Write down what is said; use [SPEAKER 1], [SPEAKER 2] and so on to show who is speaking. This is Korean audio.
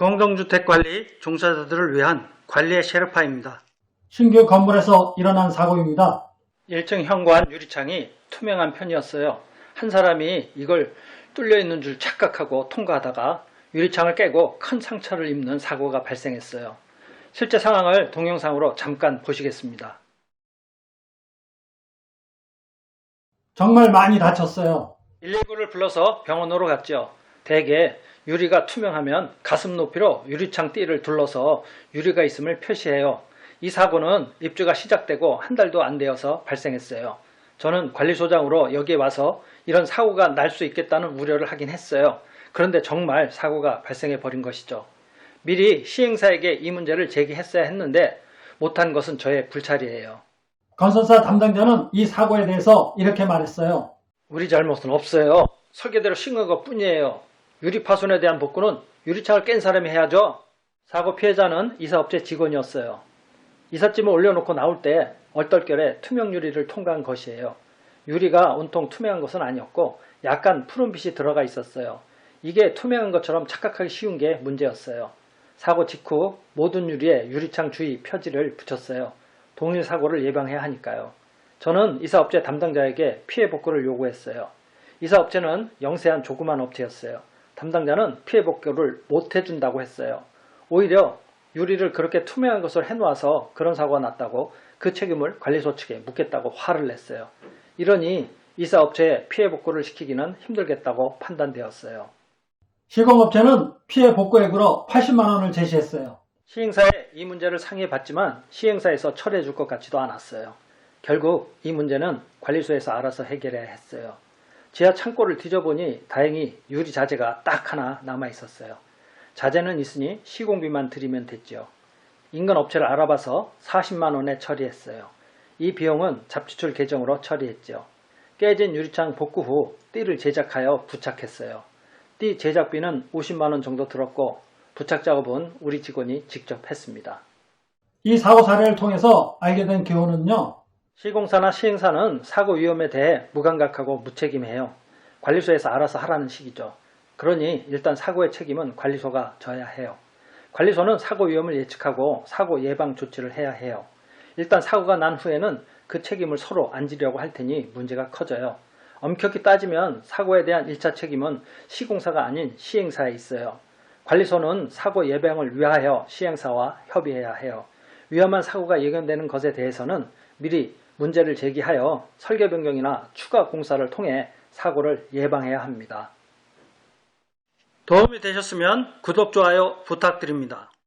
[SPEAKER 1] 공동주택관리 종사자들을 위한 관리의 셰르파입니다.
[SPEAKER 2] 신규 건물에서 일어난 사고입니다.
[SPEAKER 1] 1층 현관 유리창이 투명한 편이었어요. 한 사람이 이걸 뚫려 있는 줄 착각하고 통과하다가 유리창을 깨고 큰 상처를 입는 사고가 발생했어요. 실제 상황을 동영상으로 잠깐 보시겠습니다.
[SPEAKER 2] 정말 많이 다쳤어요.
[SPEAKER 1] 119를 불러서 병원으로 갔죠. 대개 유리가 투명하면 가슴 높이로 유리창 띠를 둘러서 유리가 있음을 표시해요. 이 사고는 입주가 시작되고 한 달도 안 되어서 발생했어요. 저는 관리소장으로 여기에 와서 이런 사고가 날 수 있겠다는 우려를 하긴 했어요. 그런데 정말 사고가 발생해 버린 것이죠. 미리 시행사에게 이 문제를 제기했어야 했는데 못한 것은 저의 불찰이에요.
[SPEAKER 2] 건설사 담당자는 이 사고에 대해서 이렇게 말했어요.
[SPEAKER 1] 우리 잘못은 없어요. 설계대로 싱은 것 뿐이에요. 유리 파손에 대한 복구는 유리창을 깬 사람이 해야죠. 사고 피해자는 이사업체 직원이었어요. 이삿짐을 올려놓고 나올 때 얼떨결에 투명 유리를 통과한 것이에요. 유리가 온통 투명한 것은 아니었고 약간 푸른빛이 들어가 있었어요. 이게 투명한 것처럼 착각하기 쉬운 게 문제였어요. 사고 직후 모든 유리에 유리창 주의 표지를 붙였어요. 동일 사고를 예방해야 하니까요. 저는 이사업체 담당자에게 피해 복구를 요구했어요. 이사업체는 영세한 조그만 업체였어요. 담당자는 피해 복구를 못 해준다고 했어요. 오히려 유리를 그렇게 투명한 것을 해놓아서 그런 사고가 났다고 그 책임을 관리소 측에 묻겠다고 화를 냈어요. 이러니 이사업체에 피해 복구를 시키기는 힘들겠다고 판단되었어요.
[SPEAKER 2] 시공업체는 피해 복구액으로 80만 원을 제시했어요.
[SPEAKER 1] 시행사에 이 문제를 상의해봤지만 시행사에서 처리해 줄 것 같지도 않았어요. 결국 이 문제는 관리소에서 알아서 해결해야 했어요. 지하 창고를 뒤져보니 다행히 유리 자재가 딱 하나 남아있었어요. 자재는 있으니 시공비만 들이면 됐죠. 인근 업체를 알아봐서 40만 원에 처리했어요. 이 비용은 잡지출 계정으로 처리했죠. 깨진 유리창 복구 후 띠를 제작하여 부착했어요. 띠 제작비는 50만 원 정도 들었고 부착 작업은 우리 직원이 직접 했습니다.
[SPEAKER 2] 이 사고 사례를 통해서 알게 된 교훈은요.
[SPEAKER 1] 시공사나 시행사는 사고 위험에 대해 무감각하고 무책임해요. 관리소에서 알아서 하라는 식이죠. 그러니 일단 사고의 책임은 관리소가 져야 해요. 관리소는 사고 위험을 예측하고 사고 예방 조치를 해야 해요. 일단 사고가 난 후에는 그 책임을 서로 안 지려고 할 테니 문제가 커져요. 엄격히 따지면 사고에 대한 1차 책임은 시공사가 아닌 시행사에 있어요. 관리소는 사고 예방을 위하여 시행사와 협의해야 해요. 위험한 사고가 예견되는 것에 대해서는 미리 문제를 제기하여 설계 변경이나 추가 공사를 통해 사고를 예방해야 합니다. 도움이 되셨으면 구독, 좋아요 부탁드립니다.